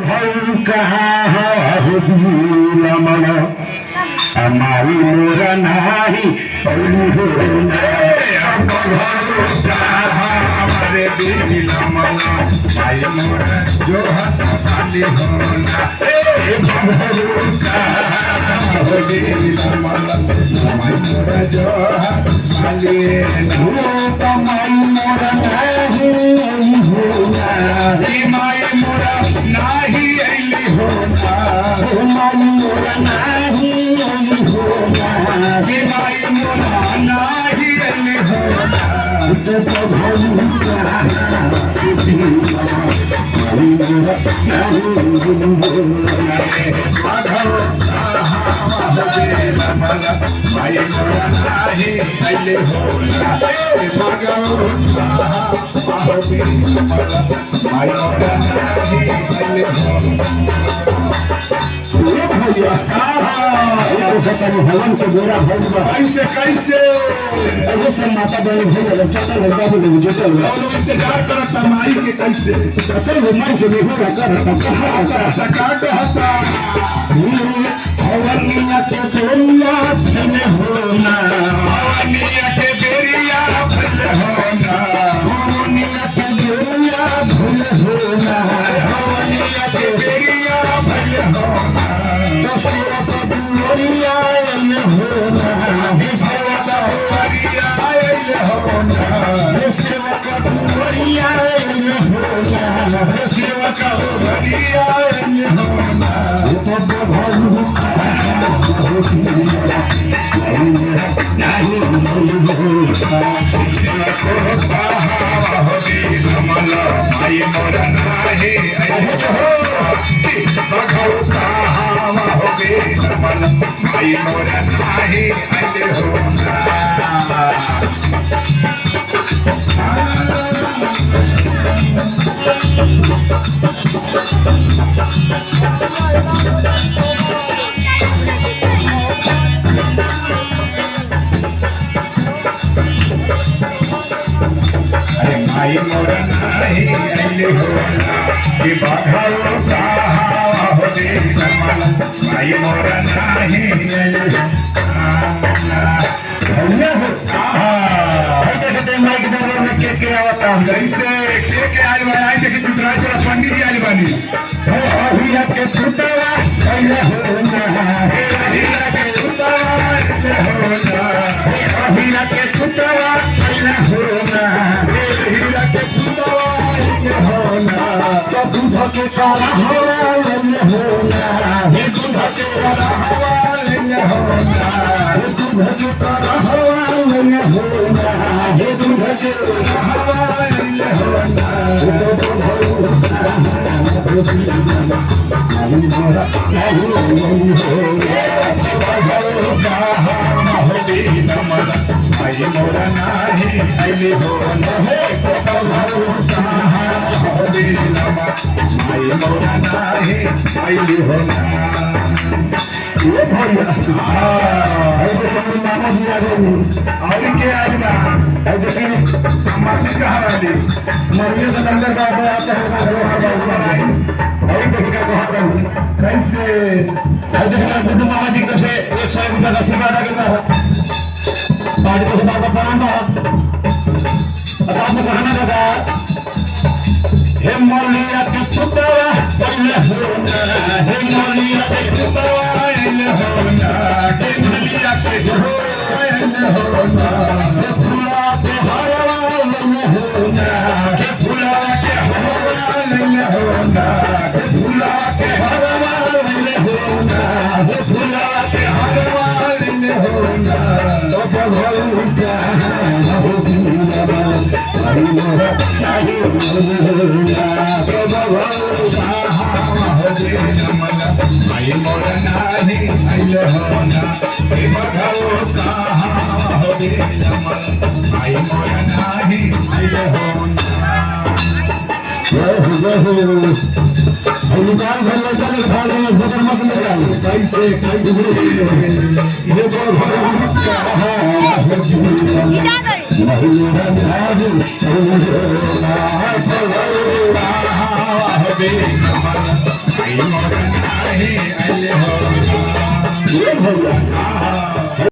भऊ कहाँ हो रमण हमारी मोरा नाही हमारे बेबी लमना भाई मोरा जो हाथ खाली होना बेबी लमना भाई मोरा जो हाथ खाली माई मोरा नाही होना माई मोरा नाही अली होना माई मोरा नाही अली होना माई मोरा नाही अली होना तो भगवान के गोरा भगवा कैसे कैसे ऐसे सब माता बहन भूल चल लगा जो चल इंतजार करता माई के कैसे असल माई से भी होगा कर हवनिया के बेरिया फल होना हवनिया के बेरिया फल होना हवनिया के बेरिया फल होना हवनिया के बेरिया फल होना तो सेवा का दुनिया होना सेवा का होना सेवा का दुनिया होना सेवा का होना तो भाई मोरा नाही भाई मोरा नाही अरे माई मोरा नाही अली होना कि बाघाओ कहाँ हो रे माई मोरा नाही अली के आवता कैसे के आज आई देखी दूसरा चला पंडित जी आज बनी हीरा के पुतवा कैले होना हीरा के पुतवा होना हीरा के पुतवा कैले होना हीरा के पुतवा होना तो दूध के काला होना हे दूध के काला होना दूध के काला होना हे दूध के भाई मोरा नाही अली होना भाई मोरा नाही अली होना मामा जी आ गए और के आज ना समाधि कहाँ वाली मरिए से अंदर का आता है और देखिएगा कहाँ पर कैसे देखना बुद्ध मामा जी की तरफ से 100 रुपया का आशीर्वाद आ गया पार्टी को बाबा प्रणाम साथ में कहना दादा हे मौलिया के पुतवा पहले होना हे मौलिया के पुतवा पहले होना हे मौलिया के पहले होना हे फूला के हरवा पहले होना हे फूला के हरवा पहले होना हे फूला के हरवा पहले होना हे फूला के हरवा पहले होना तो भगवान हरि मोरा नाही होना भाई मोरा नाही अल होना भगवो कहाँ हो रे भाई मोरा नाही अल होना निकाल घर में चले भाग में भोकर मत निकाल कैसे कैसे ये तो भगवान कहाँ नहीं ई मौका नाही आइले हो ये भैया